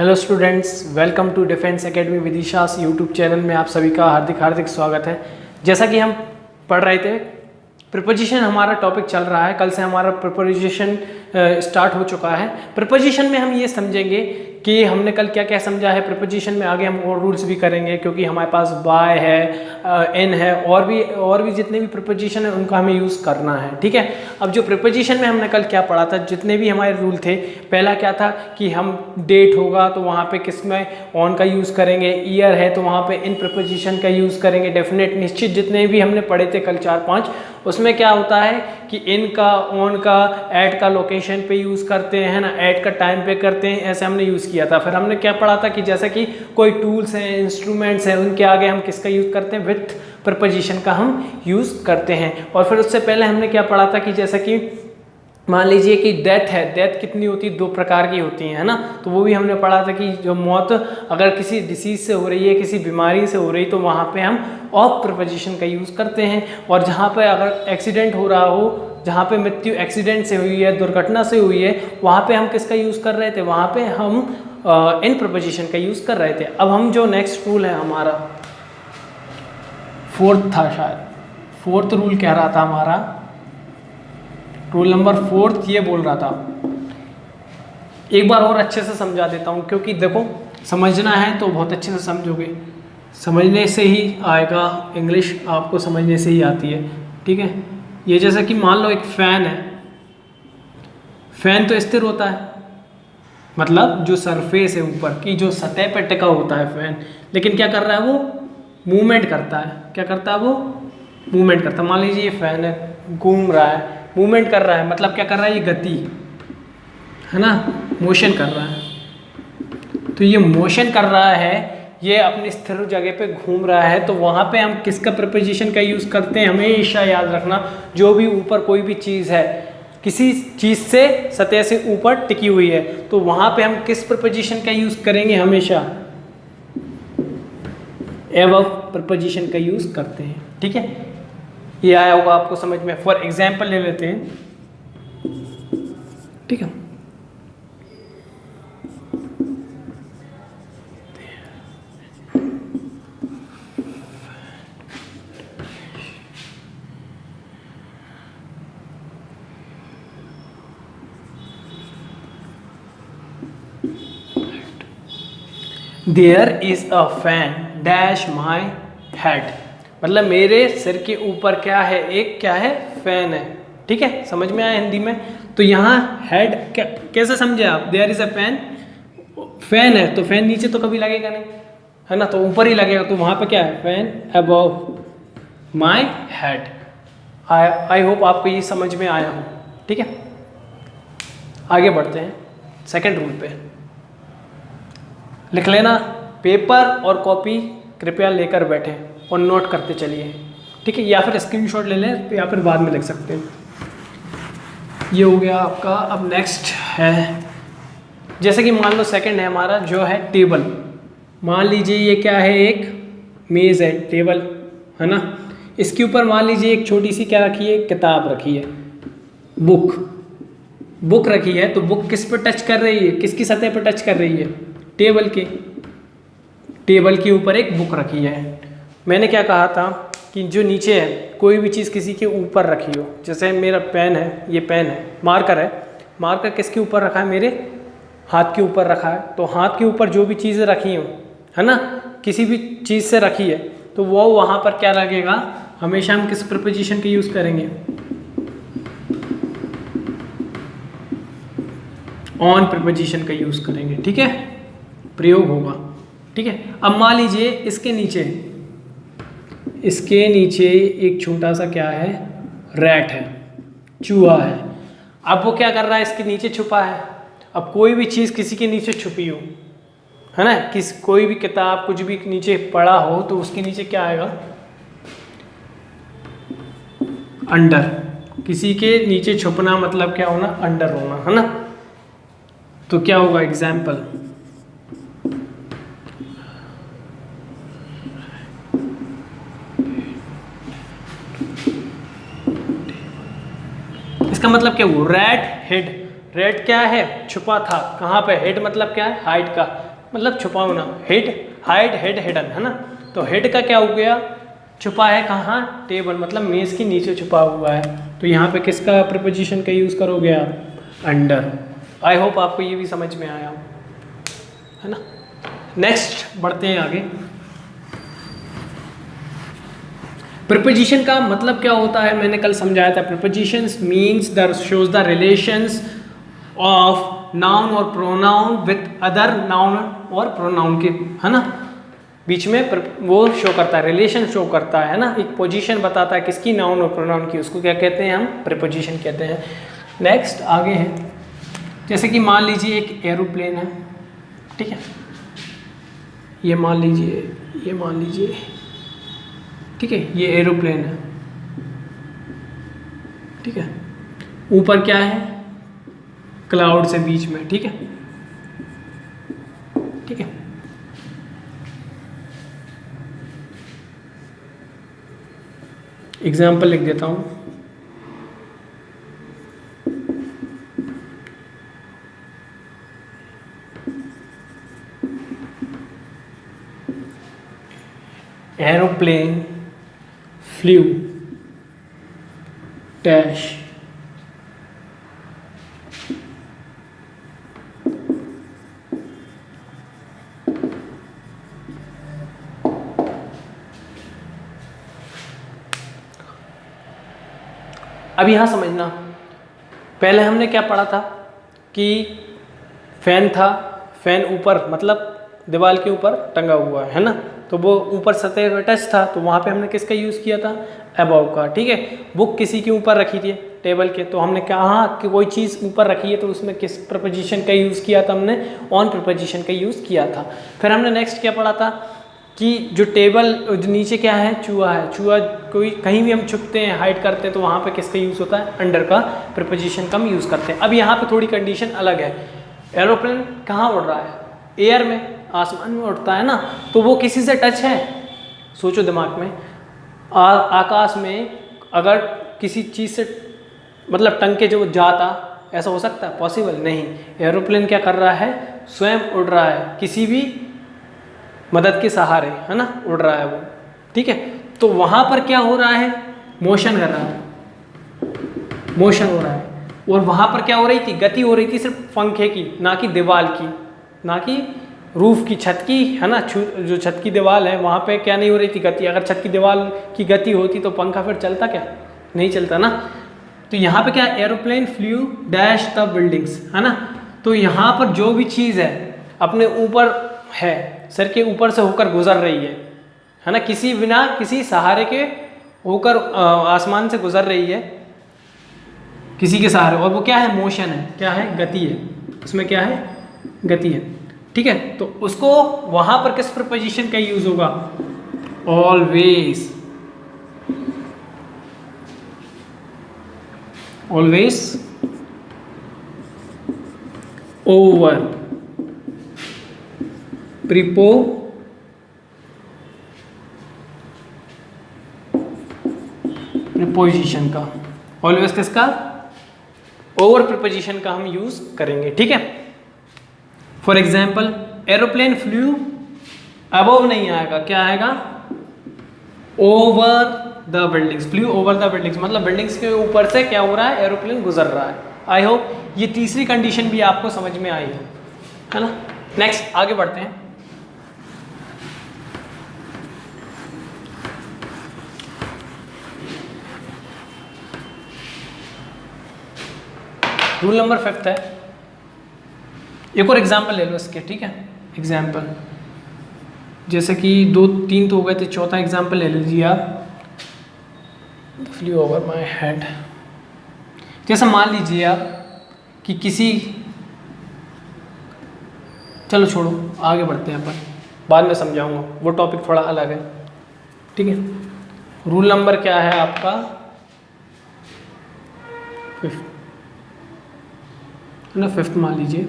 Hello students, welcome to defence academy Vidisha's YouTube channel में आप सभी का हार्दिक स्वागत है। जैसा कि हम पढ़ रहे थे, प्रीपोजिशन हमारा टॉपिक चल रहा है। कल से हमारा प्रीपोजिशन स्टार्ट हो चुका है। प्रीपोजिशन में हम ये समझेंगे कि हमने कल क्या क्या समझा है। प्रीपोजिशन में आगे हम और रूल्स भी करेंगे, क्योंकि हमारे पास बाय है, इन है, और भी जितने भी प्रीपोजिशन है उनका हमें यूज़ करना है। ठीक है। अब जो प्रीपोजिशन में हमने कल क्या पढ़ा था, जितने भी हमारे रूल थे, पहला क्या था कि हम डेट होगा तो वहाँ पे किस में ऑन का यूज़ करेंगे, ईयर है तो वहाँ पे इन प्रीपोजिशन का यूज़ करेंगे। डेफिनेट, निश्चित, जितने भी हमने पढ़े थे कल 4-5, उसमें क्या होता है कि इन का, ऑन का, ऐट का लोकेशन पे यूज़ करते हैं ना, ऐट का टाइम पे करते हैं, ऐसे हमने यूज़ किया था। फिर हमने क्या पढ़ा था कि जैसा कि कोई टूल्स हैं, इंस्ट्रूमेंट्स हैं, उनके आगे हम किसका यूज़ करते हैं, विथ प्रीपोजिशन का हम यूज़ करते हैं। और फिर उससे पहले हमने क्या पढ़ा था कि जैसा कि मान लीजिए कि डेथ है, डेथ कितनी होती है, 2 प्रकार की होती है ना। तो वो भी हमने पढ़ा था कि जो मौत अगर किसी डिसीज से हो रही है, किसी बीमारी से हो रही, तो वहाँ पे हम ऑफ प्रीपोजिशन का यूज़ करते हैं। और जहाँ पे अगर एक्सीडेंट हो रहा हो, जहाँ पे मृत्यु एक्सीडेंट से हुई है, दुर्घटना से हुई है, वहाँ पे हम किसका यूज़ कर रहे थे, वहाँ पे हम इन प्रीपोजिशन का यूज़ कर रहे थे। अब हम जो नेक्स्ट रूल है हमारा 4th था, शायद 4th रूल कह रहा था हमारा, रूल नंबर 4th ये बोल रहा था। एक बार और अच्छे से समझा देता हूँ, क्योंकि देखो समझना है तो बहुत अच्छे से समझोगे, समझने से ही आएगा। इंग्लिश आपको समझने से ही आती है। ठीक है। ये जैसा कि मान लो एक फ़ैन है, फ़ैन तो स्थिर होता है, मतलब जो सरफेस है ऊपर की, जो सतह पर टिका होता है फ़ैन, लेकिन क्या कर रहा है, वो मूवमेंट करता है। क्या करता है, वो मूवमेंट करता है। मान लीजिए ये फ़ैन है, घूम रहा है, मूवमेंट कर रहा है, मतलब क्या कर रहा है, ये गति है ना, मोशन कर रहा है। तो ये मोशन कर रहा है, ये अपनी स्थिर जगह पे घूम रहा है, तो वहाँ पे हम किसका प्रीपोजिशन का यूज़ करते हैं, हमेशा याद रखना। जो भी ऊपर कोई भी चीज़ है, किसी चीज़ से, सतह से ऊपर टिकी हुई है, तो वहाँ पे हम किस प्रीपोजिशन का यूज़ करेंगे, हमेशा एबव प्रीपोजिशन का यूज़ करते हैं। ठीक है। ये आया होगा आपको समझ में। फॉर एग्जाम्पल ले लेते हैं। ठीक है। There is a fan dash my head, मतलब मेरे सिर के ऊपर क्या है, एक क्या है, फैन है। ठीक है, समझ में आया हिंदी में। तो यहाँ हेड कैसे समझे आप, there is a fan, fan है तो फैन नीचे तो कभी लगेगा नहीं, है ना, तो ऊपर ही लगेगा। तो वहाँ पे क्या है, fan above my head. I hope आपको ये समझ में आया हो। ठीक है, आगे बढ़ते हैं सेकेंड रूल पे। लिख लेना, पेपर और कॉपी कृपया लेकर बैठें और नोट करते चलिए। ठीक है, या फिर स्क्रीनशॉट ले लें, या फिर बाद में लिख सकते हैं। ये हो गया आपका। अब नेक्स्ट है, जैसे कि मान लो सेकंड है हमारा, जो है टेबल। मान लीजिए ये क्या है, एक मेज़ है, टेबल है ना। इसके ऊपर मान लीजिए एक छोटी सी क्या रखी है, किताब रखी है, बुक रखी है। तो बुक किस पर टच कर रही है, किसकी सतह पर टच कर रही है, टेबल के ऊपर एक बुक रखी है। मैंने क्या कहा था कि जो नीचे है, कोई भी चीज़ किसी के ऊपर रखी हो, जैसे मेरा पेन है, ये पेन है, मार्कर है, मार्कर किसके ऊपर रखा है, मेरे हाथ के ऊपर रखा है। तो हाथ के ऊपर जो भी चीज़ें रखी हो, है ना, किसी भी चीज़ से रखी है, तो वो वहाँ पर क्या लगेगा, हमेशा हम किस प्रीपोजिशन का यूज़ करेंगे, ऑन प्रीपोजिशन का यूज़ करेंगे। ठीक है, प्रयोग होगा। ठीक है। अब मान लीजिए इसके नीचे एक छोटा सा क्या है, रैट है, चूहा है। अब वो क्या कर रहा है, इसके नीचे छुपा है। अब कोई भी चीज़ किसी के नीचे छुपी हो, है ना, कोई भी किताब, कुछ भी नीचे पड़ा हो, तो उसके नीचे क्या आएगा, अंडर। किसी के नीचे छुपना मतलब क्या होना, अंडर होना, है ना। तो क्या होगा, एग्जाम्पल, इसका मतलब क्या हुआ, रैट हेड। रेड क्या है, छुपा था, कहाँ पे, हेड मतलब क्या है, हाइट का, मतलब छुपा होना, हिड, हाइड, हेड, हिडन, है ना। तो हेड का क्या हो गया, छुपा है कहाँ, टेबल, मतलब मेज के नीचे छुपा हुआ है। तो यहाँ पे किसका प्रीपोजिशन का यूज़ करोगे आप, अंडर। आई होप आपको ये भी समझ में आया, है ना। नेक्स्ट बढ़ते हैं आगे। प्रीपोजिशन का मतलब क्या होता है, मैंने कल समझाया था। Prepositions means the shows the relations of noun और प्रोनाउन विथ अदर नाउन और प्रोनाउन के, है ना, बीच में वो शो करता है, रिलेशन शो करता है ना, एक पोजीशन बताता है किसकी, नाउन और प्रोनाउन की, उसको क्या कहते हैं हम, प्रीपोजिशन कहते हैं। नेक्स्ट आगे है, जैसे कि मान लीजिए एक एरोप्लेन है, ठीक है, ये मान लीजिए, ठीक है, ये एरोप्लेन है, ठीक है, ऊपर क्या है, क्लाउड से बीच में, ठीक है, ठीक है। एग्जाम्पल लिख देता हूं, एरोप्लेन फ्लू डैश अब यहाँ समझना, पहले हमने क्या पढ़ा था कि फैन था, फैन ऊपर मतलब दीवार के ऊपर टंगा हुआ है ना, तो वो ऊपर सतह पे टच था, तो वहाँ पे हमने किसका यूज़ किया था, अबव का, ठीक है। बुक किसी के ऊपर रखी थी टेबल के, तो हमने कहा कि कोई चीज़ ऊपर रखी है तो उसमें किस प्रीपोजिशन का यूज़ किया था, हमने ऑन प्रीपोजिशन का यूज़ किया था। फिर हमने नेक्स्ट क्या पढ़ा था कि जो टेबल जो नीचे क्या है, चूहा है, चूहा कोई कहीं भी हम छुपते हैं, हाइड करते हैं, तो वहाँ पे किसका यूज़ होता है, अंडर का प्रीपोजिशन का हम यूज़ करते हैं। अब यहाँ पे थोड़ी कंडीशन अलग है, एरोप्लेन कहाँ उड़ रहा है, एयर में, आसमान में उड़ता है ना, तो वो किसी से टच है, सोचो दिमाग में, आकाश में अगर किसी चीज़ से मतलब टंग के जो जाता, ऐसा हो सकता है, पॉसिबल नहीं। एरोप्लेन क्या कर रहा है, स्वयं उड़ रहा है, किसी भी मदद के सहारे, है ना, उड़ रहा है वो, ठीक है। तो वहाँ पर क्या हो रहा है, मोशन कर रहा है, मोशन हो रहा है, और वहाँ पर क्या हो रही थी, गति हो रही थी सिर्फ पंखे की, ना कि दीवार की, ना कि रूफ की, छत की, है ना, जो छत की दीवार है वहाँ पे क्या नहीं हो रही थी, गति। अगर छत की दीवार की गति होती तो पंखा फिर चलता क्या, नहीं चलता ना। तो यहाँ पे क्या, aeroplane flu dash the buildings, है ना। तो यहाँ पर जो भी चीज़ है अपने ऊपर है, सर के ऊपर से होकर गुजर रही है ना, किसी बिना किसी सहारे के होकर आसमान से गुजर रही है किसी के सहारे, और वो क्या है, मोशन है, क्या है, गति है, उसमें क्या है, गति है, ठीक है। तो उसको वहां पर किस प्रीपोजिशन का यूज होगा, ऑलवेज, ऑलवेज ओवर प्रीपोजिशन का, ऑलवेज किसका, ओवर प्रीपोजिशन का हम यूज करेंगे, ठीक है। For example aeroplane flu above नहीं आएगा, क्या आएगा, over the buildings, flu over the buildings, मतलब बिल्डिंग्स के ऊपर से क्या हो रहा है, एरोप्लेन गुजर रहा है। आई होप ये तीसरी कंडीशन भी आपको समझ में आई है ना। नेक्स्ट आगे बढ़ते हैं। रूल नंबर 5 है, एक और एग्जाम्पल ले लो इसके, ठीक है। एग्जाम्पल जैसे कि 2 3 तो हो गए थे, चौथा एग्जाम्पल ले लीजिए आप, फ्लू ओवर माई हेड। जैसा मान लीजिए आप कि किसी, चलो छोड़ो आगे बढ़ते हैं, अपन बाद में समझाऊंगा, वो टॉपिक थोड़ा अलग है, ठीक है। रूल नंबर क्या है आपका, 5th मान लीजिए।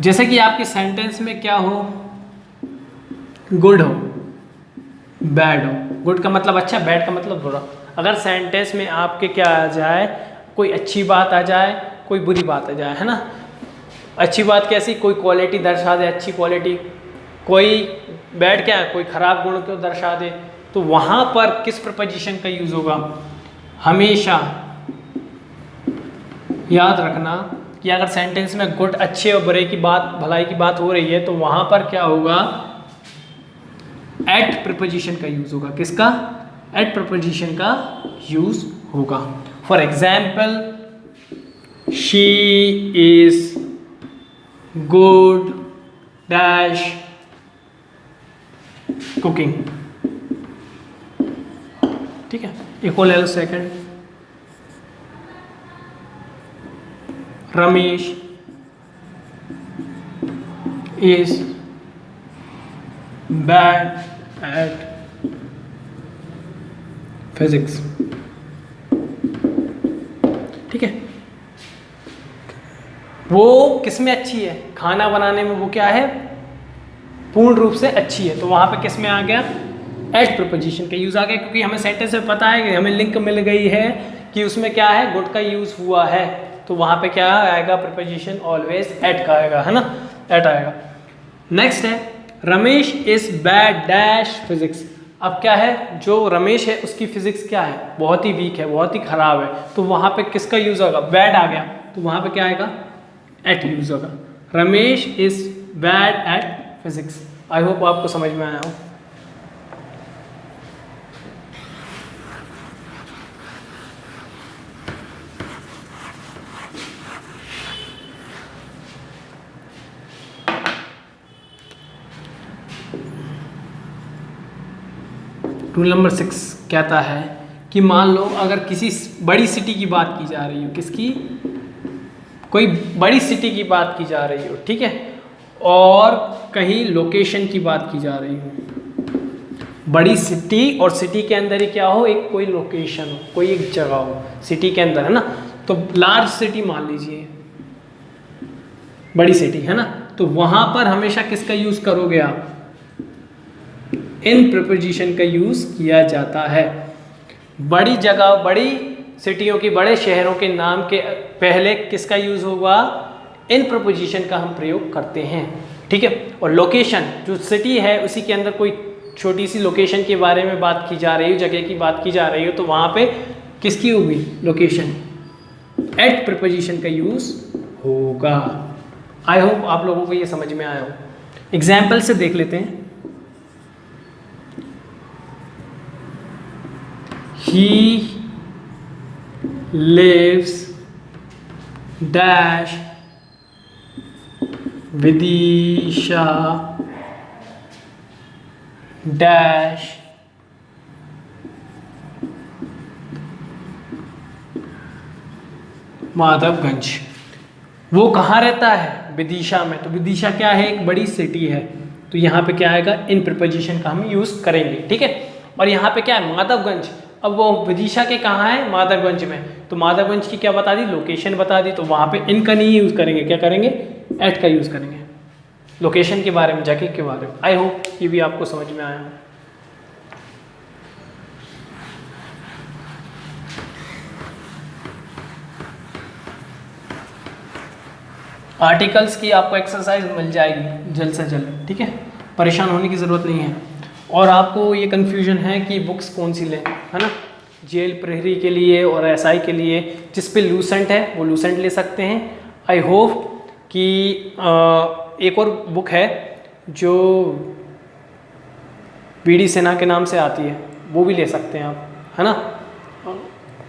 जैसे कि आपके सेंटेंस में क्या हो, गुड हो, बैड हो, गुड का मतलब अच्छा, बैड का मतलब बुरा। अगर सेंटेंस में आपके क्या आ जाए, कोई अच्छी बात आ जाए, कोई बुरी बात आ जाए, है ना, अच्छी बात कैसी, कोई क्वालिटी दर्शा दे, अच्छी क्वालिटी, कोई बैड क्या है, कोई खराब गुण को दर्शा दे, तो वहां पर किस प्रपोजिशन का यूज होगा? हमेशा याद रखना कि अगर सेंटेंस में गुड, अच्छे और बुरे की बात, भलाई की बात हो रही है, तो वहां पर क्या होगा? एट प्रपोजिशन का यूज होगा। किसका? एट प्रपोजिशन का यूज होगा। For example, she is good dash cooking. ठीक है, एक और ले लो second, Ramesh is bad at physics. ठीक है, वो किसमें अच्छी है? खाना बनाने में वो क्या है? पूर्ण रूप से अच्छी है। तो वहां पे किस में आ गया? एट प्रपोजिशन का यूज आ गया, क्योंकि हमें सेंटेंस में पता है कि हमें लिंक मिल गई है कि उसमें क्या है? गुड का यूज हुआ है, तो वहां पे क्या आएगा? प्रपोजिशन ऑलवेज एट का आएगा, है ना? एट आएगा। नेक्स्ट है, Ramesh is bad dash physics. अब क्या है? जो रमेश है उसकी फिजिक्स क्या है? बहुत ही वीक है, बहुत ही खराब है, तो वहां पे किसका यूज होगा? बैड आ गया, तो वहां पे क्या आएगा? एट यूज होगा। Ramesh is bad at physics. I hope आपको समझ में आया हो। रूल नंबर 6 कहता है कि मान लो अगर किसी बड़ी सिटी की बात की जा रही हो, किसकी? कोई बड़ी सिटी की बात की जा रही हो, ठीक है, और कहीं लोकेशन की बात की जा रही हो। बड़ी सिटी और सिटी के अंदर ही क्या हो? एक कोई लोकेशन हो, कोई एक जगह हो सिटी के अंदर, है ना? तो लार्ज सिटी मान लीजिए, बड़ी सिटी, है ना? तो वहां पर हमेशा किसका यूज करोगे आप? इन प्रीपोजिशन का यूज किया जाता है। बड़ी जगह, बड़ी सिटियों की, बड़े शहरों के नाम के पहले किसका यूज होगा? इन प्रीपोजिशन का हम प्रयोग करते हैं। ठीक है, और लोकेशन, जो सिटी है उसी के अंदर कोई छोटी सी लोकेशन के बारे में बात की जा रही हो, जगह की बात की जा रही हो, तो वहां पे किसकी होगी? लोकेशन। एट प्रीपोजिशन का यूज होगा। आई होप आप लोगों को ये समझ में आया हो। एग्जाम्पल से देख लेते हैं। He lives dash Vidisha dash Madhavganj. वो कहाँ रहता है? विदिशा में। तो विदिशा क्या है? एक बड़ी सिटी है। तो यहाँ पे क्या आएगा? इन प्रीपोजिशन का हम यूज करेंगे। ठीक है, और यहाँ पे क्या है? माधवगंज। अब वो विदिशा के कहाँ है? माधवगंज में। तो माधवगंज की क्या बता दी? लोकेशन बता दी। तो वहाँ पे इनका नहीं यूज करेंगे, क्या करेंगे? एट का यूज करेंगे, लोकेशन के बारे में, जगह के बारे में। आई होप ये भी आपको समझ में आया हो। आर्टिकल्स की आपको एक्सरसाइज मिल जाएगी जल्द से जल्द। ठीक है, परेशान होने की ज़रूरत नहीं है। और आपको ये कन्फ्यूजन है कि बुक्स कौन सी लें, है ना? जेल प्रहरी के लिए और एसआई के लिए जिस पे लूसेंट है वो लूसेंट ले सकते हैं। आई होप कि एक और बुक है जो बीडी सिन्हा के नाम से आती है, वो भी ले सकते हैं आप, है ना?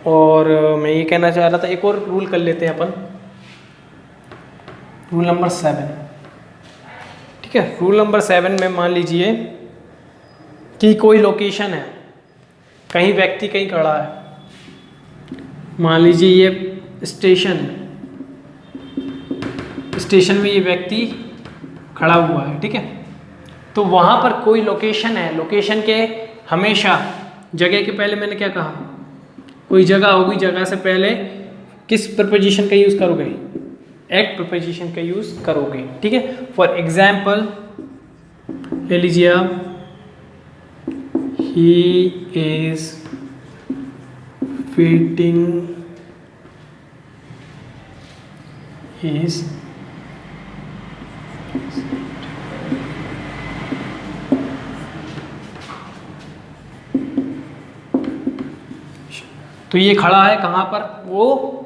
और मैं ये कहना चाह रहा था, एक और रूल कर लेते हैं अपन, रूल नंबर 7। ठीक है, रूल नंबर 7 में मान लीजिए कि कोई लोकेशन है, कहीं व्यक्ति कहीं खड़ा है। मान लीजिए ये स्टेशन है, स्टेशन में ये व्यक्ति खड़ा हुआ है। ठीक है, तो वहाँ पर कोई लोकेशन है, लोकेशन के हमेशा जगह के पहले मैंने क्या कहा? कोई जगह होगी, जगह से पहले किस प्रपोजिशन का यूज़ करोगे? एट प्रपोजिशन का यूज़ करोगे। ठीक है, फॉर एग्जाम्पल ले लीजिए आप, he is fitting his तो ये खड़ा है कहाँ पर, वो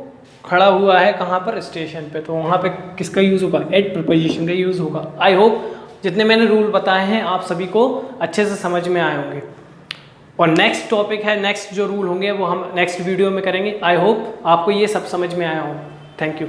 खड़ा हुआ है कहाँ पर, स्टेशन पे, तो वहाँ पे किसका यूज़ होगा, एट प्रीपोजिशन का यूज़ होगा। आई होप जितने मैंने रूल बताए हैं आप सभी को अच्छे से समझ में आए होंगे। और नेक्स्ट टॉपिक है, नेक्स्ट जो रूल होंगे वो हम नेक्स्ट वीडियो में करेंगे। आई होप आपको ये सब समझ में आया हो। Thank you.